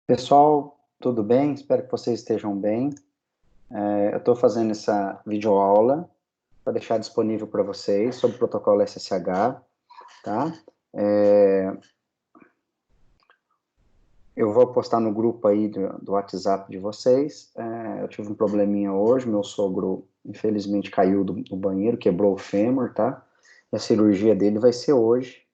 Pessoal, tudo bem? Espero que vocês estejam bem. Eu estou fazendo essa videoaula para deixar disponível para vocês sobre o protocolo SSH, tá? É, eu vou postar no grupo aí do WhatsApp de vocês. Eu tive um probleminha hoje, meu sogro infelizmente caiu do banheiro, quebrou o fêmur, tá? E a cirurgia dele vai ser hoje.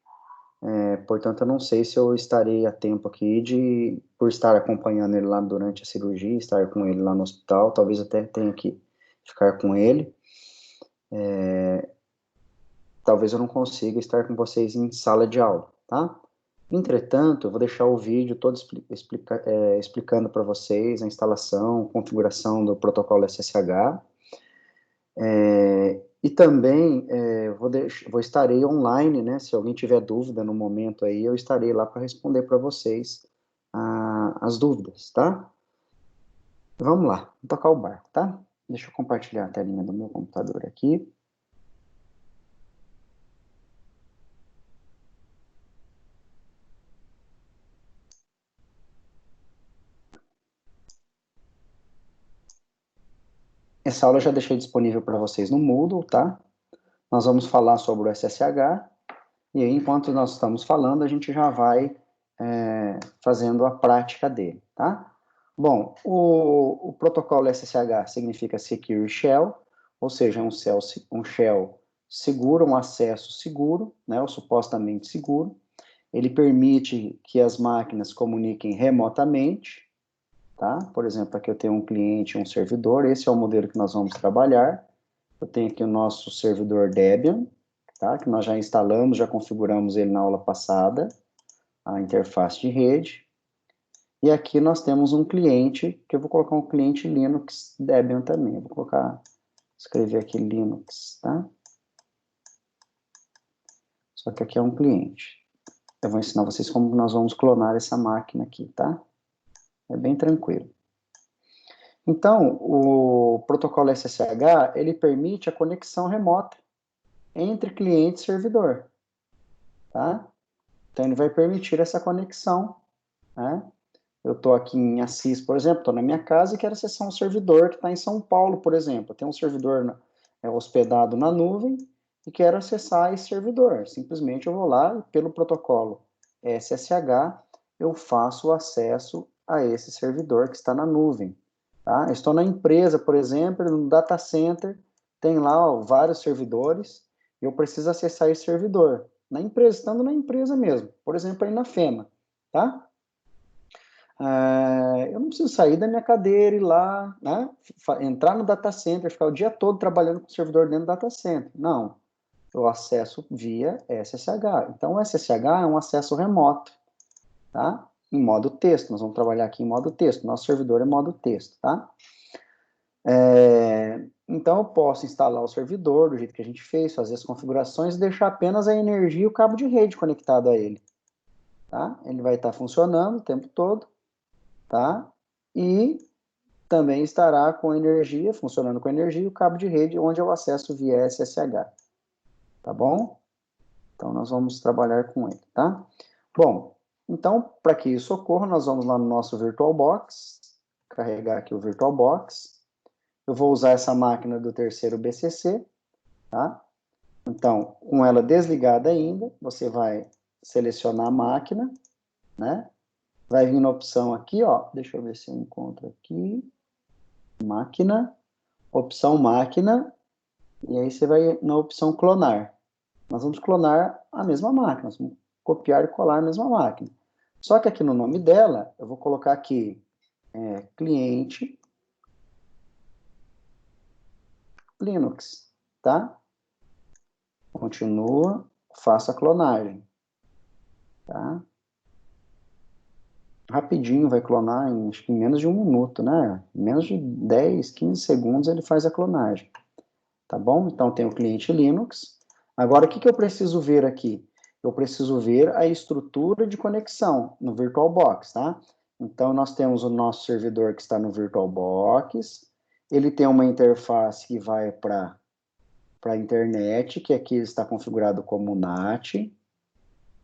Portanto, eu não sei se eu estarei a tempo aqui por estar acompanhando ele lá durante a cirurgia, estar com ele lá no hospital, talvez até tenha que ficar com ele. Talvez eu não consiga estar com vocês em sala de aula, tá? Entretanto, eu vou deixar o vídeo todo explicando para vocês a instalação, configuração do protocolo SSH. E também vou estarei online, né? Se alguém tiver dúvida no momento aí, eu estarei lá para responder para vocês as dúvidas, tá? Vamos lá, vamos tocar o barco, tá? Deixa eu compartilhar a telinha do meu computador aqui. Essa aula eu já deixei disponível para vocês no Moodle, tá? Nós vamos falar sobre o SSH, e aí, enquanto nós estamos falando, a gente já vai fazendo a prática dele, tá? Bom, o protocolo SSH significa Secure Shell, ou seja, um shell seguro, um acesso seguro, né, ou supostamente seguro. Ele permite que as máquinas comuniquem remotamente, tá? Por exemplo, aqui eu tenho um cliente e um servidor, esse é o modelo que nós vamos trabalhar. Eu tenho aqui o nosso servidor Debian, tá? Que nós já instalamos, já configuramos ele na aula passada, a interface de rede. E aqui nós temos um cliente, que eu vou colocar um cliente Linux Debian também. Eu vou escrever aqui Linux, tá? Só que aqui é um cliente. Eu vou ensinar vocês como nós vamos clonar essa máquina aqui, tá? É bem tranquilo. Então, o protocolo SSH, ele permite a conexão remota entre cliente e servidor, tá? Então, ele vai permitir essa conexão, né? Eu estou aqui em Assis, por exemplo, estou na minha casa e quero acessar um servidor que está em São Paulo, por exemplo. Tem um servidor hospedado na nuvem e quero acessar esse servidor. Simplesmente eu vou lá e pelo protocolo SSH eu faço o acesso a esse servidor que está na nuvem. Tá? Estou na empresa, por exemplo, no data center, tem lá vários servidores e eu preciso acessar esse servidor. Na empresa, estando na empresa mesmo, por exemplo, aí na FEMA, tá? Eu não preciso sair da minha cadeira e ir lá, né? Entrar no data center, ficar o dia todo trabalhando com o servidor dentro do data center. Não, eu acesso via SSH. Então, o SSH é um acesso remoto, tá? Em modo texto, nós vamos trabalhar aqui em modo texto. Nosso servidor é modo texto, tá? Então, eu posso instalar o servidor do jeito que a gente fez, fazer as configurações e deixar apenas a energia e o cabo de rede conectado a ele, tá? Ele vai estar funcionando o tempo todo, tá? E também estará com energia, funcionando com energia, e o cabo de rede onde eu acesso via SSH, tá bom? Então, nós vamos trabalhar com ele, tá? Bom, então, para que isso ocorra, nós vamos lá no nosso VirtualBox, carregar aqui o VirtualBox. Eu vou usar essa máquina do terceiro BCC, tá? Então, com ela desligada ainda, você vai selecionar a máquina, né? Vai vir na opção aqui, ó, deixa eu ver se eu encontro aqui, máquina, opção máquina, e aí você vai na opção clonar. Nós vamos clonar a mesma máquina, nós vamos copiar e colar a mesma máquina. Só que aqui no nome dela, eu vou colocar aqui cliente Linux, tá? Continua, faça a clonagem, tá? Rapidinho vai clonar, acho que em menos de um minuto, né? Em menos de 10, 15 segundos ele faz a clonagem, tá bom? Então tem o cliente Linux. Agora, o que eu preciso ver aqui? Eu preciso ver a estrutura de conexão no VirtualBox, tá? Então, nós temos o nosso servidor que está no VirtualBox, ele tem uma interface que vai para a internet, que aqui está configurado como NAT,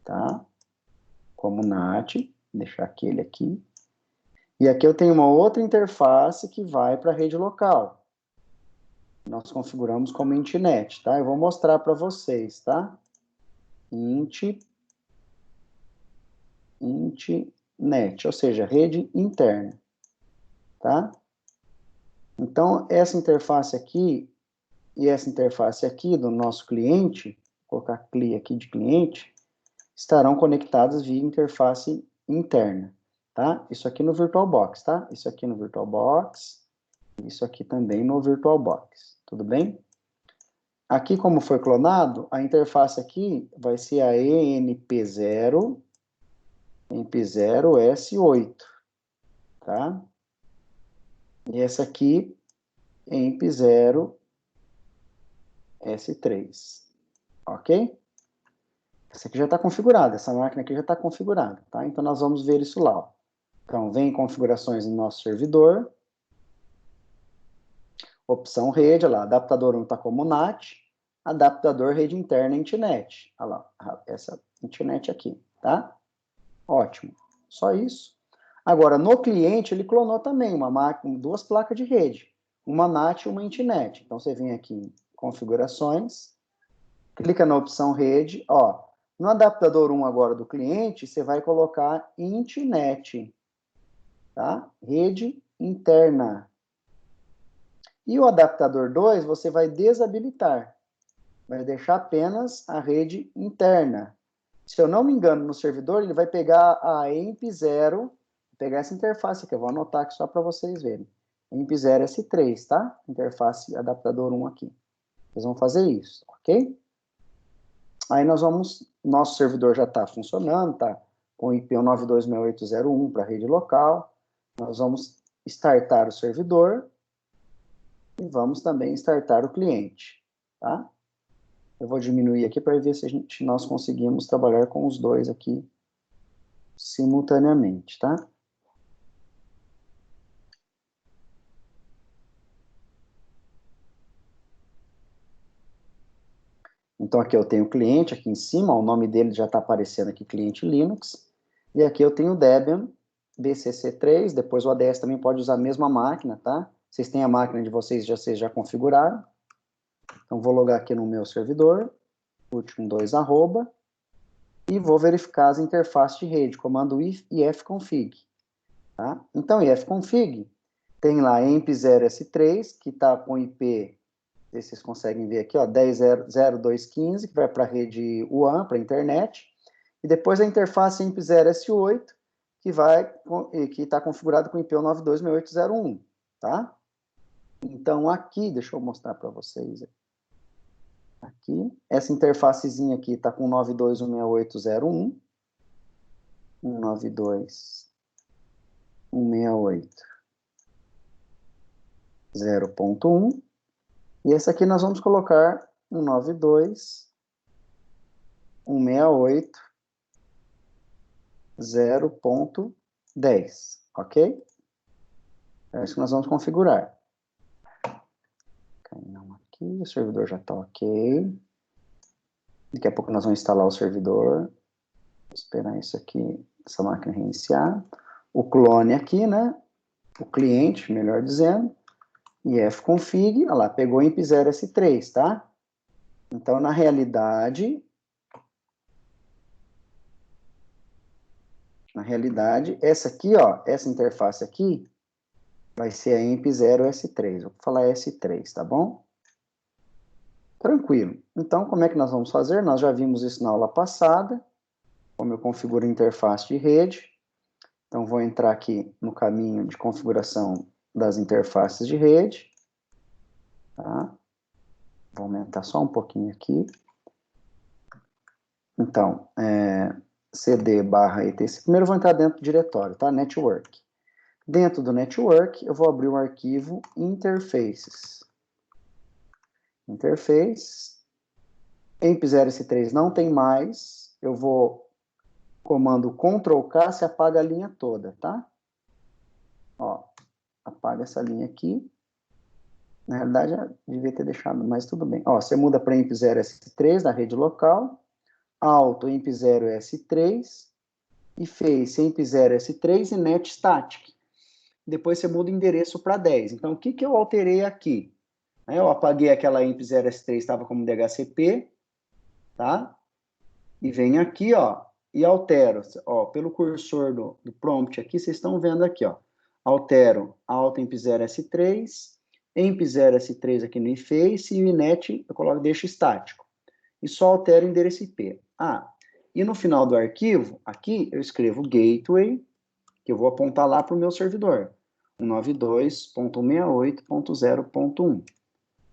tá? Como NAT, deixar aquele aqui. E aqui eu tenho uma outra interface que vai para a rede local. Nós configuramos como intnet, tá? Eu vou mostrar para vocês, tá? Intnet, ou seja, rede interna, tá? Então, essa interface aqui e essa interface aqui do nosso cliente, vou colocar CLI aqui de cliente, estarão conectadas via interface interna, tá? Isso aqui no VirtualBox, tá? Isso aqui no VirtualBox, isso aqui também no VirtualBox, tudo bem? Aqui, como foi clonado, a interface aqui vai ser a EMP0, EMP0S8, tá? E essa aqui, EMP0S3, ok? Essa aqui já está configurada, essa máquina aqui já está configurada, tá? Então, nós vamos ver isso lá, ó. Então, vem em configurações no nosso servidor, opção rede, olha lá, adaptador 1 está como NAT, adaptador rede interna Intnet, olha lá, essa Intnet aqui, tá? Ótimo, só isso. Agora, no cliente, ele clonou também uma máquina, duas placas de rede, uma NAT e uma Intnet. Então, você vem aqui em configurações, clica na opção rede, ó, no adaptador 1 agora do cliente, você vai colocar Intnet, tá? Rede interna. E o adaptador 2, você vai desabilitar. Vai deixar apenas a rede interna. Se eu não me engano, no servidor, ele vai pegar a EMP0, pegar essa interface aqui, eu vou anotar aqui só para vocês verem. EMP0S3, tá? Interface adaptador 1 aqui. Vocês vão fazer isso, ok? Aí nós vamos, nosso servidor já está funcionando, tá? Com IP 192.6801 para a rede local. Nós vamos startar o servidor e vamos também startar o cliente, tá? Eu vou diminuir aqui para ver se nós conseguimos trabalhar com os dois aqui simultaneamente, tá? Então, aqui eu tenho o cliente, aqui em cima, o nome dele já está aparecendo aqui, cliente Linux. E aqui eu tenho o Debian BCC3, depois o ADS também pode usar a mesma máquina, tá? Vocês têm a máquina de vocês já configuraram. Então, vou logar aqui no meu servidor, último 2 arroba, e vou verificar as interfaces de rede, comando ifconfig. Tá? Então, ifconfig tem lá EMP0S3, que está com IP, vocês conseguem ver aqui, ó, 10.0.2.15, que vai para a rede WAN, para a internet, e depois a interface EMP0S8, que está configurado com IP 92.6801, tá? Então, aqui, deixa eu mostrar para vocês. Aqui, essa interfacezinha aqui está com 92.168.01, 192.168.0.1, e essa aqui nós vamos colocar 192.168.0.10, ok? É isso que nós vamos configurar. Não aqui, o servidor já está ok. Daqui a pouco nós vamos instalar o servidor. Vou esperar isso aqui, essa máquina reiniciar. O clone aqui, né? O cliente, melhor dizendo. ifconfig, olha lá, pegou EMP0S3, tá? Então, na realidade, essa aqui, ó, essa interface aqui, vai ser a EMP0S3. Vou falar S3, tá bom? Tranquilo. Então, como é que nós vamos fazer? Nós já vimos isso na aula passada, como eu configuro a interface de rede. Então, vou entrar aqui no caminho de configuração das interfaces de rede. Tá? Vou aumentar só um pouquinho aqui. Então, cd/etc. Primeiro eu vou entrar dentro do diretório, tá? Network. Dentro do network, eu vou abrir um arquivo interfaces. Interface. EMP0S3 não tem mais. Eu vou comando Ctrl+K, se apaga a linha toda, tá? Ó, apaga essa linha aqui. Na realidade, eu devia ter deixado, mas tudo bem. Ó, você muda para EMP0S3 na rede local, Auto EMP0S3 e Face EMP0S3 e Net Static. depois você muda o endereço para 10. Então, o que eu alterei aqui? Eu apaguei aquela imp0s3, estava como DHCP, tá? E venho aqui, ó, e altero, ó, pelo cursor do prompt aqui, vocês estão vendo aqui, ó. Altero alt imp0s3, imp0s3 aqui no iface, e o inet eu coloco, deixo estático. E só altero o endereço IP. E no final do arquivo, aqui, eu escrevo gateway, que eu vou apontar lá para o meu servidor. 192.168.0.1.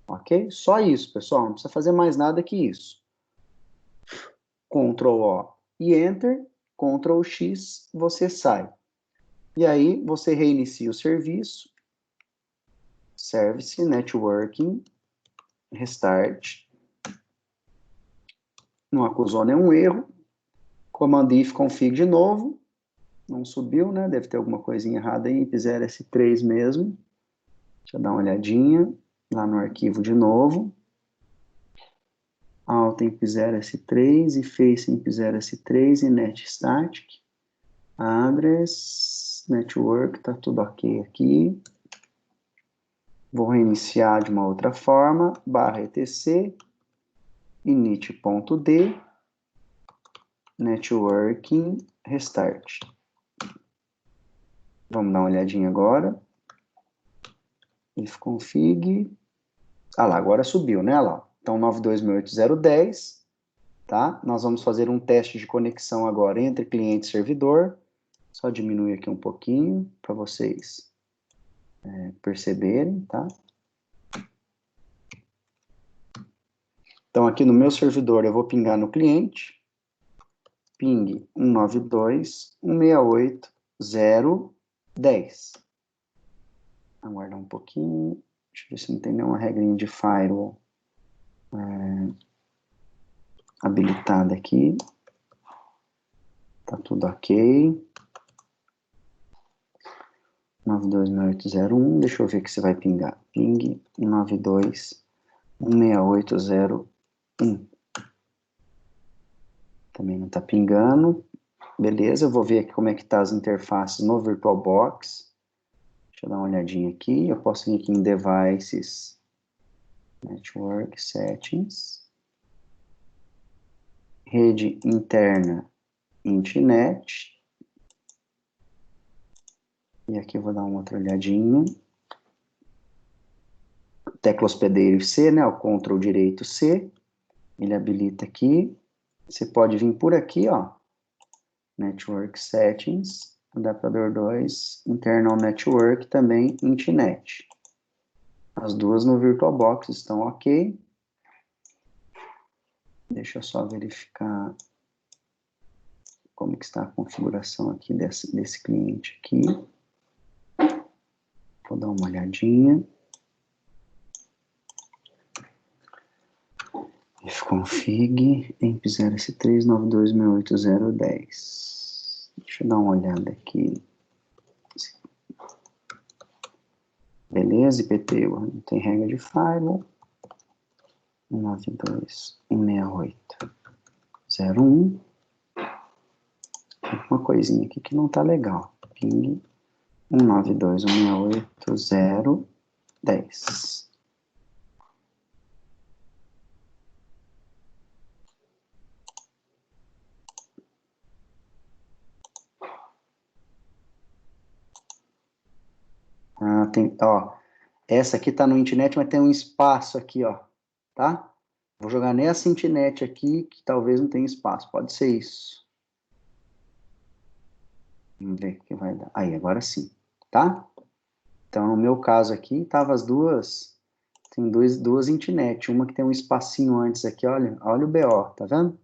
Ok? Só isso, pessoal. Não precisa fazer mais nada que isso. Ctrl O e Enter. Ctrl X, você sai. E aí, você reinicia o serviço. Service, Networking, Restart. Não acusou nenhum erro. Command if config de novo. Não subiu, né? Deve ter alguma coisinha errada aí. imp0s3 mesmo. Deixa eu dar uma olhadinha. Lá no arquivo de novo. Alt imp0s3 e face imp0s3 e net static. Address, network, tá tudo ok aqui. Vou reiniciar de uma outra forma. /etc init.d networking restart. Vamos dar uma olhadinha agora. If config. Ah lá, agora subiu, né? Lá. Então, 92.168.0.10, tá? Nós vamos fazer um teste de conexão agora entre cliente e servidor. Só diminuir aqui um pouquinho para vocês perceberem, tá? Então, aqui no meu servidor, eu vou pingar no cliente. Ping 192.168.0.10. Aguardar um pouquinho. Deixa eu ver se não tem nenhuma regrinha de firewall habilitada aqui. Tá tudo ok. 92.168.0.1. Deixa eu ver que você vai pingar. Ping 192.168.0.1. Também não tá pingando. Beleza, eu vou ver aqui como é que tá as interfaces no VirtualBox. Deixa eu dar uma olhadinha aqui. Eu posso vir aqui em Devices, Network Settings, Rede Interna, Internet. E aqui eu vou dar uma outra olhadinha. Tecla hospedeiro C, né? O Ctrl direito C. Ele habilita aqui. Você pode vir por aqui, ó. Network Settings, adaptador 2, Internal Network, também Internet. As duas no VirtualBox estão ok. Deixa eu só verificar como que está a configuração aqui desse cliente aqui. Vou dar uma olhadinha. Ifconfig, imp0s3 92.168.0.10. Deixa eu dar uma olhada aqui. Beleza, IPT, não tem regra de firewall. 192.168.0.1. Tem uma coisinha aqui que não tá legal. Ping 192.168.0.10. Tem, ó, essa aqui tá no internet, mas tem um espaço aqui, ó, tá? Vou jogar nessa internet aqui, que talvez não tenha espaço, pode ser isso. Vamos ver o que vai dar. Aí, agora sim, tá? Então, no meu caso aqui, tava as duas, tem duas internet, uma que tem um espacinho antes aqui, olha o BO, tá vendo?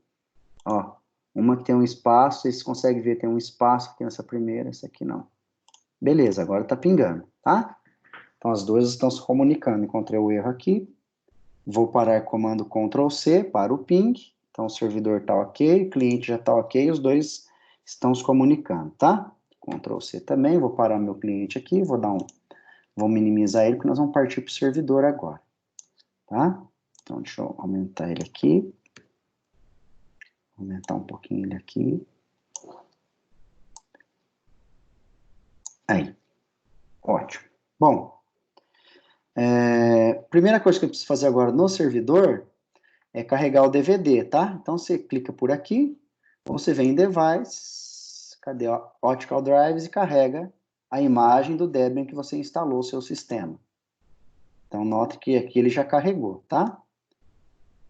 Ó, uma que tem um espaço, vocês conseguem ver, tem um espaço aqui nessa primeira, essa aqui não. Beleza, agora tá pingando, tá? Então, as duas estão se comunicando. Encontrei o erro aqui. Vou parar comando Ctrl C para o ping. Então, o servidor está ok, o cliente já está ok, os dois estão se comunicando, tá? Ctrl C também. Vou parar meu cliente aqui, vou minimizar ele, porque nós vamos partir para o servidor agora, tá? Então, deixa eu aumentar ele aqui. Aumentar um pouquinho ele aqui. Aí. Bom, primeira coisa que eu preciso fazer agora no servidor é carregar o DVD, tá? Então, você clica por aqui, você vem em Device, cadê? Optical Drives e carrega a imagem do Debian que você instalou no seu sistema. Então, note que aqui ele já carregou, tá?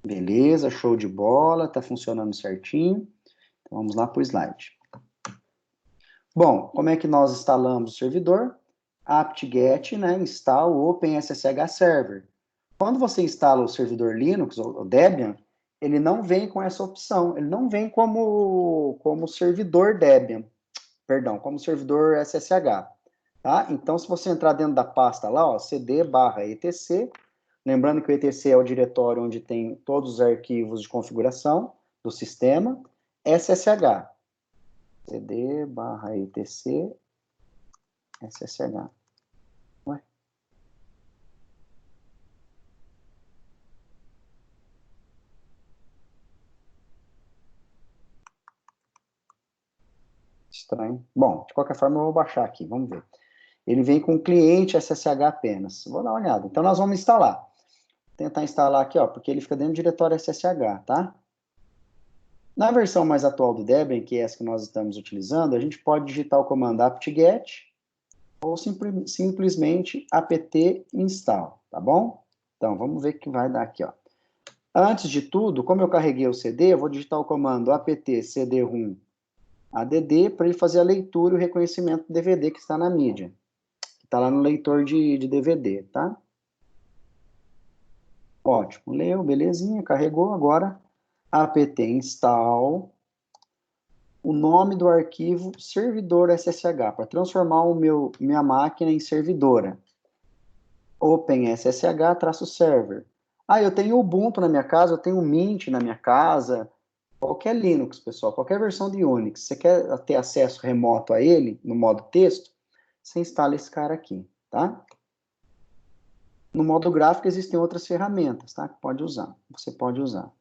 Beleza, show de bola, tá funcionando certinho. Então, vamos lá para o slide. Bom, como é que nós instalamos o servidor? apt-get, né, install OpenSSH Server. Quando você instala o servidor Linux, o Debian, ele não vem com essa opção, ele não vem como servidor Debian, perdão, como servidor SSH. Tá? Então, se você entrar dentro da pasta lá, ó, cd/etc, lembrando que o etc é o diretório onde tem todos os arquivos de configuração do sistema, SSH, cd/etc, SSH. Ué? Estranho. Bom, de qualquer forma eu vou baixar aqui, vamos ver. Ele vem com cliente SSH apenas. Vou dar uma olhada. Então nós vamos instalar. Vou tentar instalar aqui, ó, porque ele fica dentro do diretório SSH, tá? Na versão mais atual do Debian, que é essa que nós estamos utilizando, a gente pode digitar o comando apt-get ou simplesmente apt install, tá bom? Então, vamos ver o que vai dar aqui, ó. Antes de tudo, como eu carreguei o CD, eu vou digitar o comando apt cd-rom add para ele fazer a leitura e o reconhecimento do DVD que está na mídia, que está lá no leitor de DVD, tá? Ótimo, leu, belezinha, carregou, agora apt install o nome do arquivo servidor SSH, para transformar minha máquina em servidora. OpenSSH-server. Ah, eu tenho Ubuntu na minha casa, eu tenho Mint na minha casa, qualquer Linux, pessoal, qualquer versão de Unix, você quer ter acesso remoto a ele, no modo texto, você instala esse cara aqui, tá? No modo gráfico existem outras ferramentas, tá? Que pode usar, você pode usar.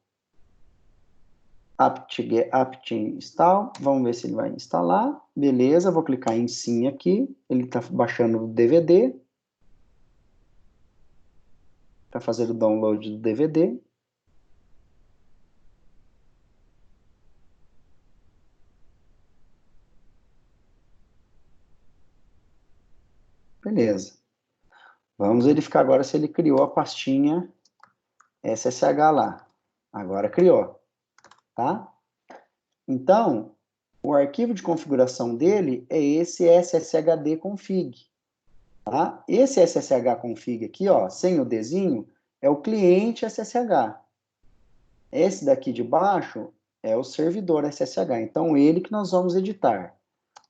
apt install, vamos ver se ele vai instalar, beleza, vou clicar em sim aqui, ele está baixando o DVD, para fazer o download do DVD. Beleza. Vamos verificar agora se ele criou a pastinha SSH lá. Agora criou, tá? Então, o arquivo de configuração dele é esse sshd config, tá? Esse ssh config aqui, ó, sem o Dzinho, é o cliente SSH. Esse daqui de baixo é o servidor SSH. Então, ele que nós vamos editar.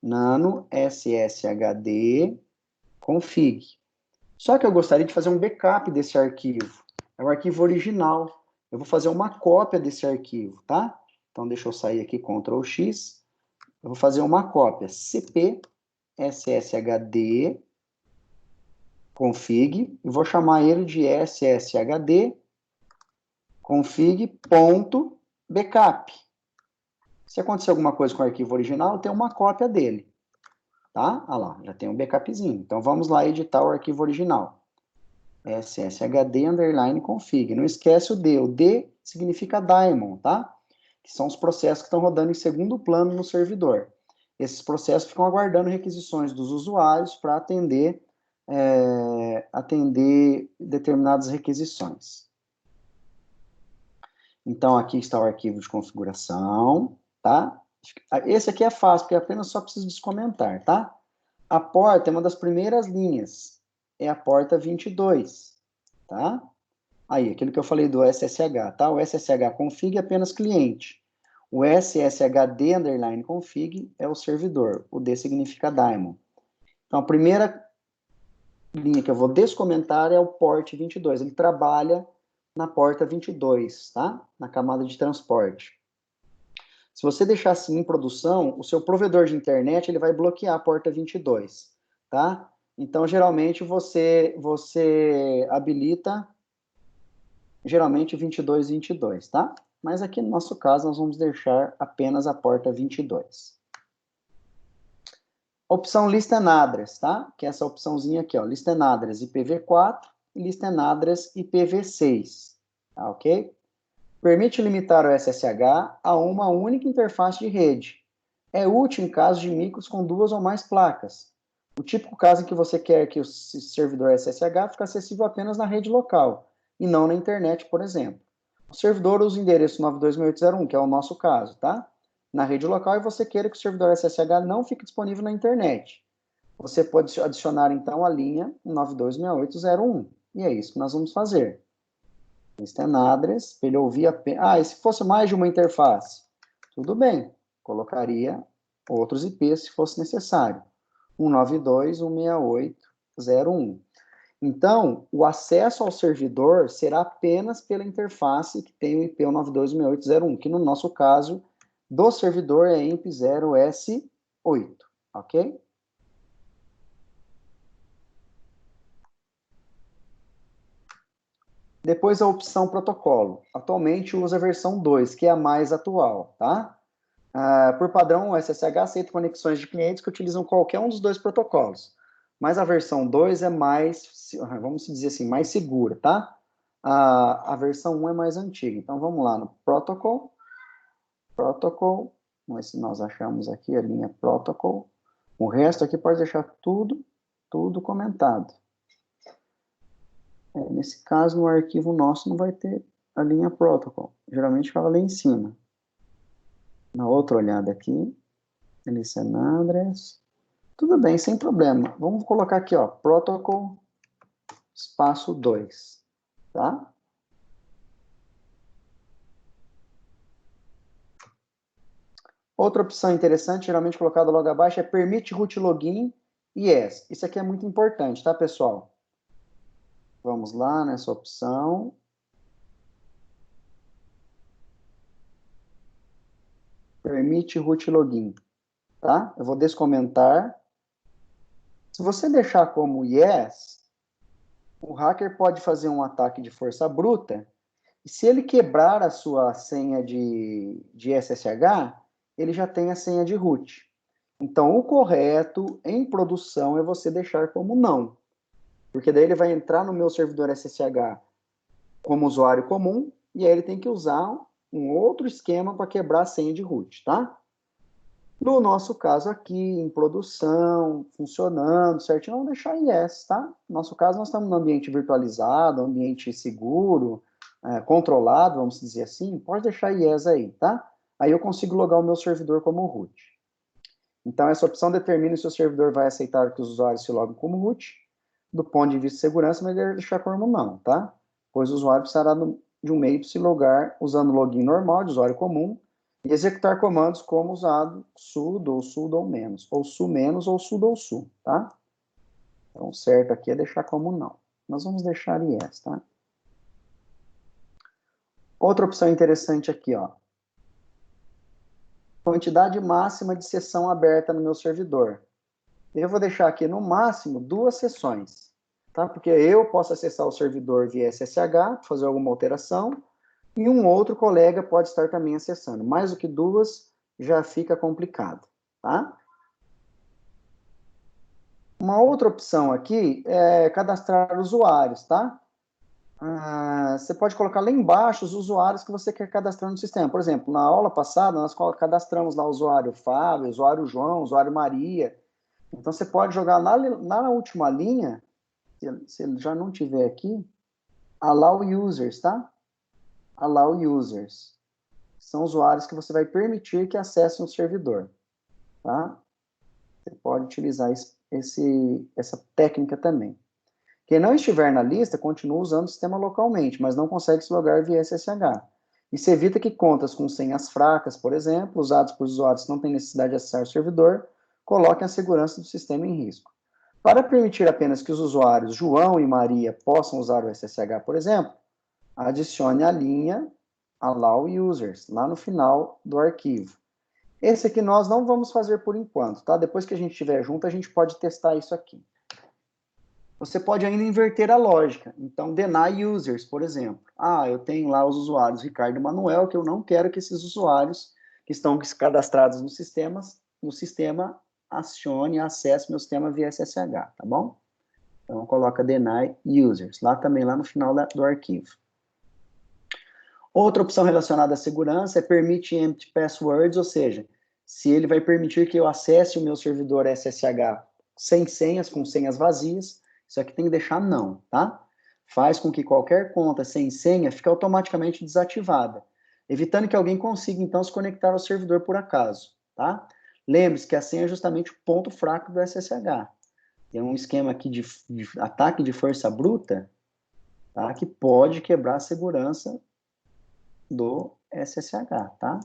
Nano sshd config. Só que eu gostaria de fazer um backup desse arquivo. É o arquivo original. Eu vou fazer uma cópia desse arquivo, tá? Então, deixa eu sair aqui, Ctrl X. Eu vou fazer uma cópia. cp sshd config e vou chamar ele de sshd config.backup. Se acontecer alguma coisa com o arquivo original, tem uma cópia dele. Tá? Ah lá, já tem um backupzinho. Então, vamos lá editar o arquivo original. sshd_config. Não esquece o D. O D significa daemon, tá? Que são os processos que estão rodando em segundo plano no servidor. Esses processos ficam aguardando requisições dos usuários para atender determinadas requisições. Então, aqui está o arquivo de configuração, tá? Esse aqui é fácil, porque apenas só preciso descomentar, tá? A porta é uma das primeiras linhas, é a porta 22, tá? Aí, aquilo que eu falei do SSH, tá? O SSH config é apenas cliente. O sshd_config é o servidor. O D significa daemon. Então, a primeira linha que eu vou descomentar é o port 22. Ele trabalha na porta 22, tá? Na camada de transporte. Se você deixar assim em produção, o seu provedor de internet ele vai bloquear a porta 22, tá? Então, geralmente, você habilita geralmente 22, 22, tá? Mas aqui no nosso caso, nós vamos deixar apenas a porta 22. Opção Listen Address, tá? Que é essa opçãozinha aqui, ó. Listen Address IPv4 e Listen Address IPv6, tá ok? Permite limitar o SSH a uma única interface de rede. É útil em caso de micros com duas ou mais placas. O típico caso em que você quer que o servidor SSH fique acessível apenas na rede local, e não na internet, por exemplo. O servidor usa o endereço 92.6801, que é o nosso caso, tá? Na rede local, e você queira que o servidor SSH não fique disponível na internet. Você pode adicionar, então, a linha 92.6801. E é isso que nós vamos fazer. Listen Address, ele ouvir apenas... Ah, e se fosse mais de uma interface? Tudo bem, colocaria outros IPs se fosse necessário. 192.168.0.1. Então, o acesso ao servidor será apenas pela interface que tem o IP 192.168.0.1, que no nosso caso, do servidor é EMP0S8, ok? Depois a opção protocolo. Atualmente usa a versão 2, que é a mais atual, tá? Por padrão, o SSH aceita conexões de clientes que utilizam qualquer um dos dois protocolos. Mas a versão 2 é mais, vamos dizer assim, mais segura, tá? A versão 1 é mais antiga. Então, vamos lá no protocol. Vamos ver se nós achamos aqui a linha protocol. O resto aqui pode deixar tudo comentado. Nesse caso, no arquivo nosso não vai ter a linha protocol. Geralmente fala lá em cima. Na outra olhada aqui, listen address. Tudo bem, sem problema. Vamos colocar aqui, ó, protocol espaço 2, tá? Outra opção interessante, geralmente colocada logo abaixo, é permite root login yes. Isso aqui é muito importante, tá, pessoal? Vamos lá nessa opção. Permite root login, tá? Eu vou descomentar. Se você deixar como yes, o hacker pode fazer um ataque de força bruta, e se ele quebrar a sua senha de SSH, ele já tem a senha de root. Então, o correto em produção é você deixar como não. Porque daí ele vai entrar no meu servidor SSH como usuário comum, e aí ele tem que usar um outro esquema para quebrar a senha de root, tá? No nosso caso aqui, em produção, funcionando certinho, vamos deixar yes, tá? No nosso caso, nós estamos no ambiente virtualizado, ambiente seguro, controlado, vamos dizer assim, pode deixar yes aí, tá? Aí eu consigo logar o meu servidor como root. Então, essa opção determina se o servidor vai aceitar que os usuários se loguem como root. Do ponto de vista de segurança, mas deve deixar como não, tá? Pois o usuário precisará de um meio para se logar usando o login normal de usuário comum e executar comandos como usado sudo ou sudo ou menos, ou su menos ou sudo ou su, tá? Então, o certo aqui é deixar como não. Nós vamos deixar yes, tá? Outra opção interessante aqui, ó. Quantidade máxima de sessão aberta no meu servidor. Eu vou deixar aqui no máximo 2 sessões, tá? Porque eu posso acessar o servidor via SSH, fazer alguma alteração, e um outro colega pode estar também acessando. Mais do que 2 já fica complicado, tá? Uma outra opção aqui é cadastrar usuários, tá? Você pode colocar lá embaixo os usuários que você quer cadastrar no sistema. Por exemplo, na aula passada, nós cadastramos lá o usuário Fábio, usuário João, usuário Maria. Então, você pode jogar lá na última linha, se ele já não tiver aqui, allow users, tá? Allow users. São usuários que você vai permitir que acessem o servidor, tá? Você pode utilizar essa técnica também. Quem não estiver na lista, continua usando o sistema localmente, mas não consegue se logar via SSH. Isso evita que contas com senhas fracas, por exemplo, usadas por usuários que não têm necessidade de acessar o servidor, coloquem a segurança do sistema em risco. Para permitir apenas que os usuários João e Maria possam usar o SSH, por exemplo, adicione a linha allow users, lá no final do arquivo. Esse aqui nós não vamos fazer por enquanto, tá? Depois que a gente estiver junto, a gente pode testar isso aqui. Você pode ainda inverter a lógica. Então, deny users, por exemplo. Eu tenho lá os usuários Ricardo e Manuel, que eu não quero que esses usuários que estão cadastrados no sistema acione, acesse meu sistema via SSH, tá bom? Então, coloca deny users, lá também, lá no final do arquivo. Outra opção relacionada à segurança é permite empty passwords, ou seja, se ele vai permitir que eu acesse o meu servidor SSH sem senhas, com senhas vazias, isso aqui tem que deixar não, tá? Faz com que qualquer conta sem senha fique automaticamente desativada, evitando que alguém consiga, então, se conectar ao servidor por acaso, tá? Lembre-se que a senha é justamente o ponto fraco do SSH. Tem um esquema aqui de ataque de força bruta, tá? Que pode quebrar a segurança do SSH, tá?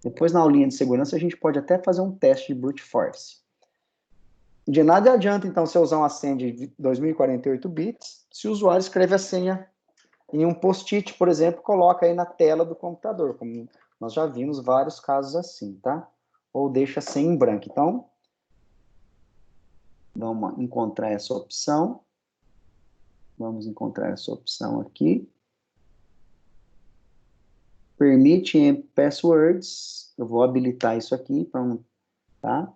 Depois, na aulinha de segurança, a gente pode até fazer um teste de brute force. De nada adianta, então, você usar uma senha de 2048 bits, se o usuário escreve a senha em um post-it, por exemplo, coloca aí na tela do computador, como nós já vimos vários casos assim, tá? Ou deixa a senha em branco. Então, vamos encontrar essa opção. Vamos encontrar essa opção aqui. Permite empty passwords. Eu vou habilitar isso aqui, para tá?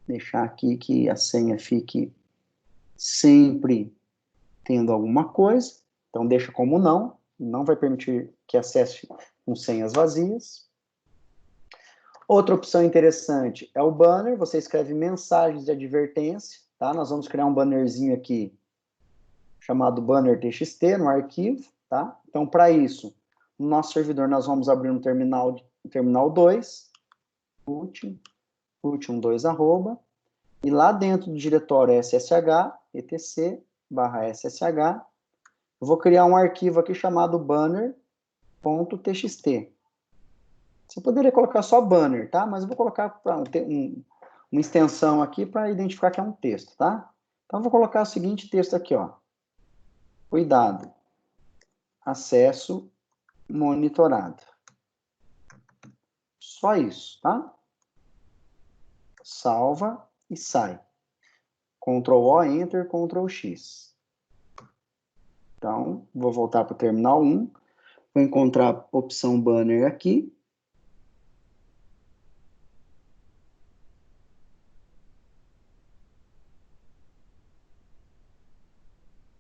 Deixar aqui que a senha fique sempre tendo alguma coisa. Então, deixa como não vai permitir que acesse com senhas vazias. Outra opção interessante é o banner, você escreve mensagens de advertência, tá? Nós vamos criar um bannerzinho aqui, chamado banner txt, no arquivo, tá? Então, para isso, no nosso servidor, nós vamos abrir um terminal 2, ultim2 arroba, e lá dentro do diretório ssh, etc, /ssh, eu vou criar um arquivo aqui chamado banner.txt. Você poderia colocar só banner, tá? Mas eu vou colocar uma extensão aqui para identificar que é um texto, tá? Então, eu vou colocar o seguinte texto aqui, ó. Cuidado. Acesso monitorado. Só isso, tá? Salva e sai. Ctrl+O, Enter, Ctrl+X. Então, vou voltar para o terminal 1. Vou encontrar a opção banner aqui.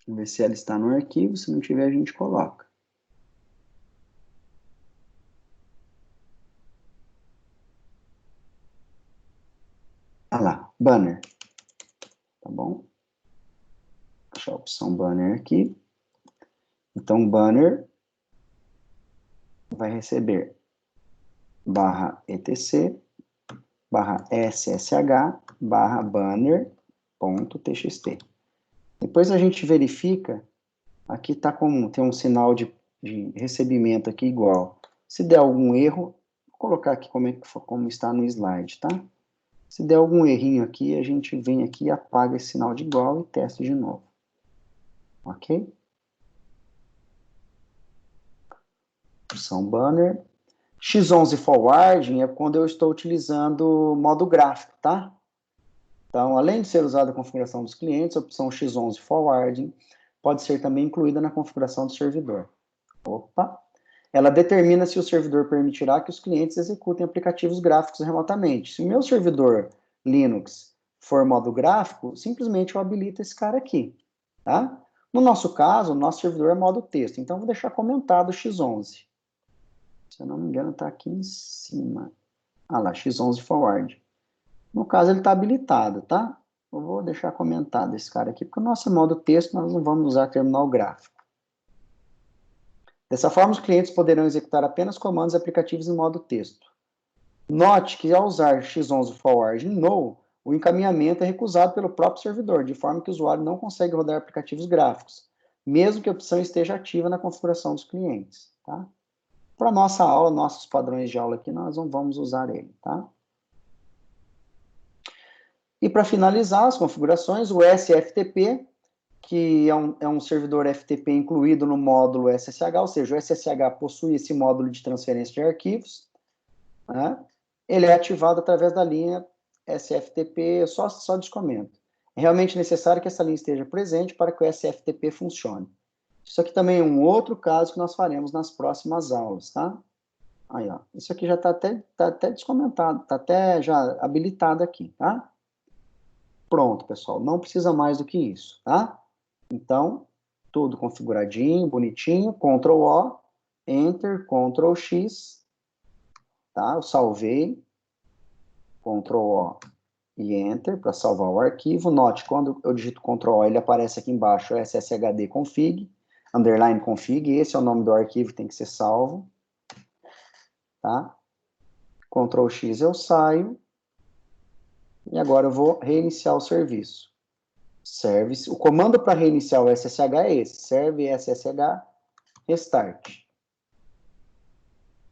Vamos ver se ela está no arquivo. Se não tiver, a gente coloca. Ah lá, banner. Tá bom? Vou deixar a opção banner aqui. Então, banner vai receber /etc, /ssh, /banner.txt. Depois a gente verifica, aqui tá tem um sinal de recebimento aqui igual. Se der algum erro, vou colocar aqui como está no slide, tá? Se der algum errinho aqui, a gente vem aqui e apaga esse sinal de igual e testa de novo. Ok? Opção banner. X11 forwarding é quando eu estou utilizando modo gráfico, tá? Então, além de ser usada a configuração dos clientes, a opção X11 forwarding pode ser também incluída na configuração do servidor. Opa! Ela determina se o servidor permitirá que os clientes executem aplicativos gráficos remotamente. Se o meu servidor Linux for modo gráfico, simplesmente eu habilito esse cara aqui, tá? No nosso caso, o nosso servidor é modo texto, então eu vou deixar comentado X11. Se eu não me engano, está aqui em cima. Ah lá, X11 forward. No caso, ele está habilitado, tá? Eu vou deixar comentado esse cara aqui, porque o nosso modo texto, nós não vamos usar terminal gráfico. Dessa forma, os clientes poderão executar apenas comandos e aplicativos em modo texto. Note que, ao usar X11 forward em no, o encaminhamento é recusado pelo próprio servidor, de forma que o usuário não consegue rodar aplicativos gráficos, mesmo que a opção esteja ativa na configuração dos clientes, tá? Para nossa aula, nossos padrões de aula aqui, nós não vamos usar ele, tá? E para finalizar as configurações, o SFTP, que é um servidor FTP incluído no módulo SSH, ou seja, o SSH possui esse módulo de transferência de arquivos, né? Ele é ativado através da linha SFTP, só descomento. É realmente necessário que essa linha esteja presente para que o SFTP funcione. Isso aqui também é um outro caso que nós faremos nas próximas aulas, tá? Aí, ó. Isso aqui já tá até descomentado, tá até já habilitado aqui, tá? Pronto, pessoal. Não precisa mais do que isso, tá? Então, tudo configuradinho, bonitinho. Ctrl O, Enter, Ctrl X, tá? Eu salvei. Ctrl O e Enter para salvar o arquivo. Note, quando eu digito Ctrl O, ele aparece aqui embaixo, SSHD config, underline config, esse é o nome do arquivo que tem que ser salvo, tá? Ctrl X eu saio, e agora eu vou reiniciar o serviço. Service, o comando para reiniciar o SSH é esse, serve SSH restart.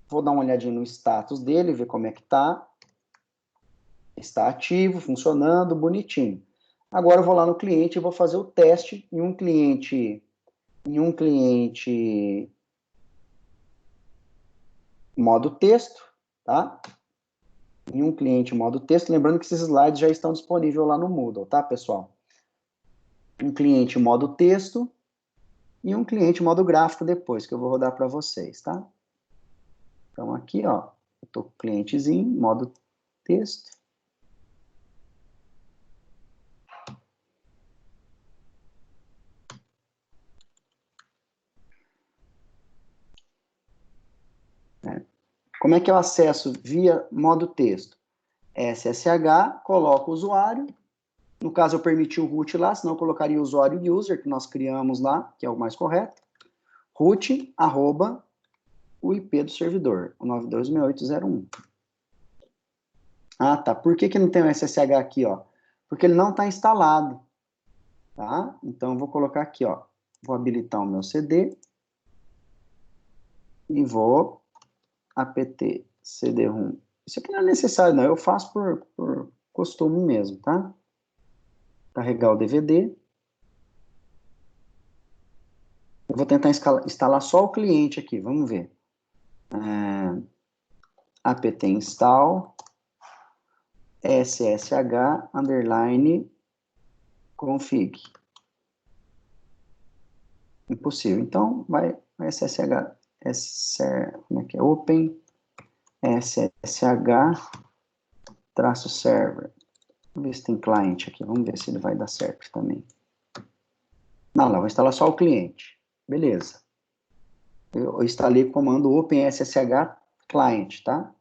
Vou dar uma olhadinha no status dele, ver como é que tá. Está ativo, funcionando, bonitinho. Agora eu vou lá no cliente e vou fazer o teste em um cliente modo texto, tá? Em um cliente modo texto, lembrando que esses slides já estão disponíveis lá no Moodle, tá, pessoal? Um cliente modo texto e um cliente modo gráfico depois, que eu vou rodar para vocês, tá? Então aqui, ó, eu tô com o clientezinho, modo texto. Como é que eu acesso via modo texto? SSH, coloco o usuário. No caso, eu permiti o root lá, senão eu colocaria o usuário user, que nós criamos lá, que é o mais correto. Root, arroba, o IP do servidor, o 926801. Ah, tá. Por que não tem o SSH aqui, ó? Porque ele não está instalado, tá? Então, eu vou colocar aqui, ó. Vou habilitar o meu CD e vou apt cd-rom. Isso aqui não é necessário, não. Eu faço por costume mesmo, tá? Carregar o DVD. Eu vou tentar instalar só o cliente aqui, vamos ver. Apt install ssh underline config. Impossível. Então, vai ssh, como é que é? Open ssh traço server. Vamos ver se tem cliente aqui. Vamos ver se ele vai dar certo também. Não, lá, vou instalar só o cliente. Beleza. Eu instalei o comando OpenSSH client, tá?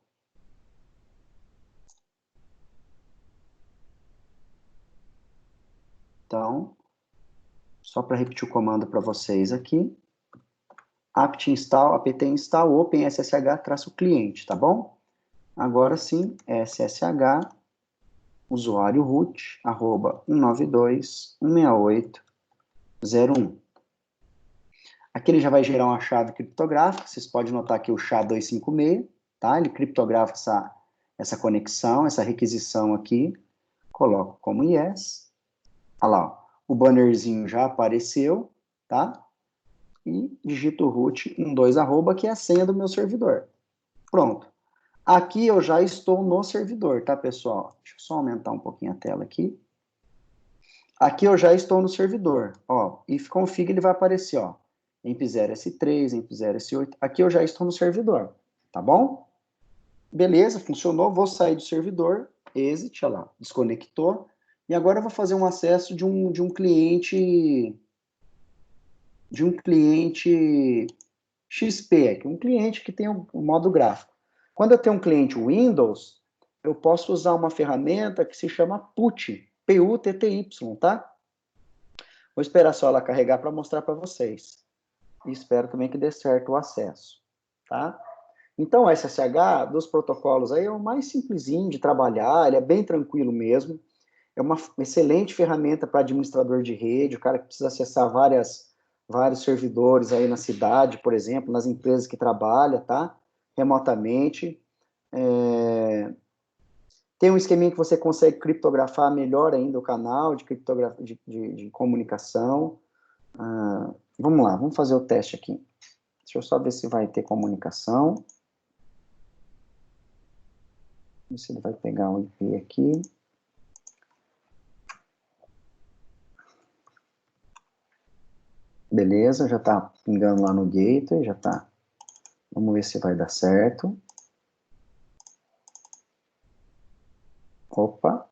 Então, só para repetir o comando para vocês aqui. Apt install OpenSSH-cliente, tá bom? Agora sim, SSH, usuário root, arroba 192.168.0.1. Aqui ele já vai gerar uma chave criptográfica, vocês podem notar aqui o SHA-256, tá? Ele criptografa essa conexão, essa requisição aqui, coloco como yes. Olha lá, ó, o bannerzinho já apareceu, tá? E digito root 12 arroba, que é a senha do meu servidor. Pronto. Aqui eu já estou no servidor, tá, pessoal? Deixa eu só aumentar um pouquinho a tela aqui. Aqui eu já estou no servidor, ó. If config ele vai aparecer, ó. EMP0 S3, EMP0 S8. Aqui eu já estou no servidor, tá bom? Beleza, funcionou. Vou sair do servidor. Exit, olha lá, desconectou. E agora eu vou fazer um acesso de um cliente XP, aqui, um cliente que tem o modo gráfico. Quando eu tenho um cliente Windows, eu posso usar uma ferramenta que se chama PUTY, P-U-T-T-Y, tá? Vou esperar só ela carregar para mostrar para vocês. E espero também que dê certo o acesso, tá? Então, o SSH dos protocolos aí é o mais simplesinho de trabalhar, ele é bem tranquilo mesmo. É uma excelente ferramenta para administrador de rede, o cara que precisa acessar vários servidores aí na cidade, por exemplo, nas empresas que trabalha, tá? Remotamente. Tem um esqueminha que você consegue criptografar melhor ainda o canal de comunicação. Vamos lá, vamos fazer o teste aqui. Deixa eu só ver se vai ter comunicação. Ver se ele vai pegar o IP aqui. Beleza, já está pingando lá no gateway, já está. Vamos ver se vai dar certo. Opa.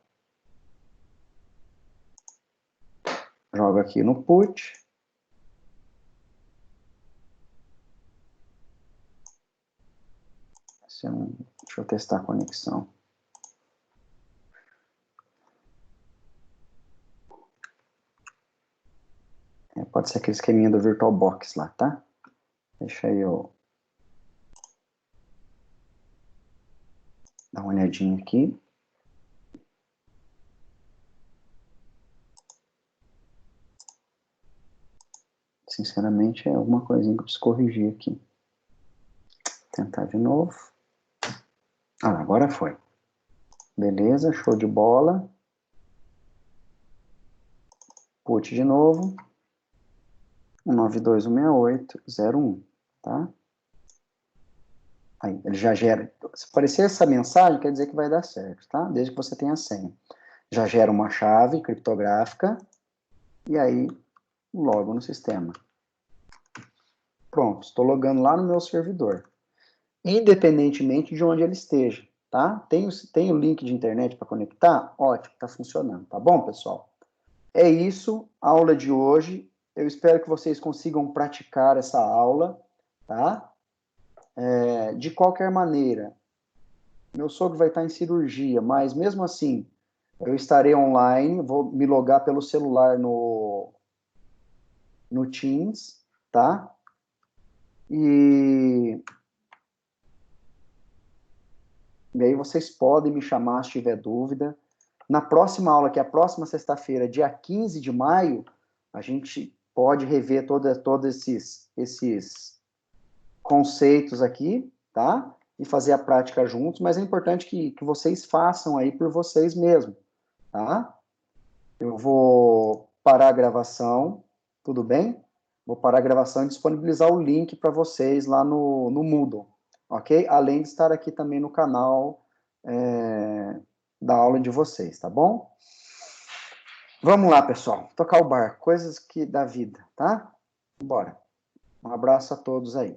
Jogo aqui no put. Deixa eu testar a conexão. Pode ser aquele esqueminha do VirtualBox lá, tá? Deixa eu dar uma olhadinha aqui. Sinceramente, é alguma coisinha que eu preciso corrigir aqui. Tentar de novo. Ah, agora foi. Beleza, show de bola. Put de novo. 192.168.01, tá? Aí, ele já gera. Se aparecer essa mensagem, quer dizer que vai dar certo, tá? Desde que você tenha a senha. Já gera uma chave criptográfica e aí logo no sistema. Pronto, estou logando lá no meu servidor. Independentemente de onde ele esteja, tá? Tem o link de internet para conectar? Ótimo, está funcionando, tá bom, pessoal? É isso, a aula de hoje. Eu espero que vocês consigam praticar essa aula, tá? De qualquer maneira, meu sogro vai estar em cirurgia, mas mesmo assim, eu estarei online, vou me logar pelo celular no Teams, tá? E aí vocês podem me chamar se tiver dúvida. Na próxima aula, que é a próxima sexta-feira, dia 15 de maio, a gente pode rever todos esses conceitos aqui, tá? E fazer a prática juntos, mas é importante que vocês façam aí por vocês mesmos, tá? Eu vou parar a gravação, tudo bem? Vou parar a gravação e disponibilizar o link para vocês lá no Moodle, ok? Além de estar aqui também no canal da aula de vocês, tá bom? Vamos lá, pessoal. Tocar o barco, coisas que da vida, tá? Bora. Um abraço a todos aí.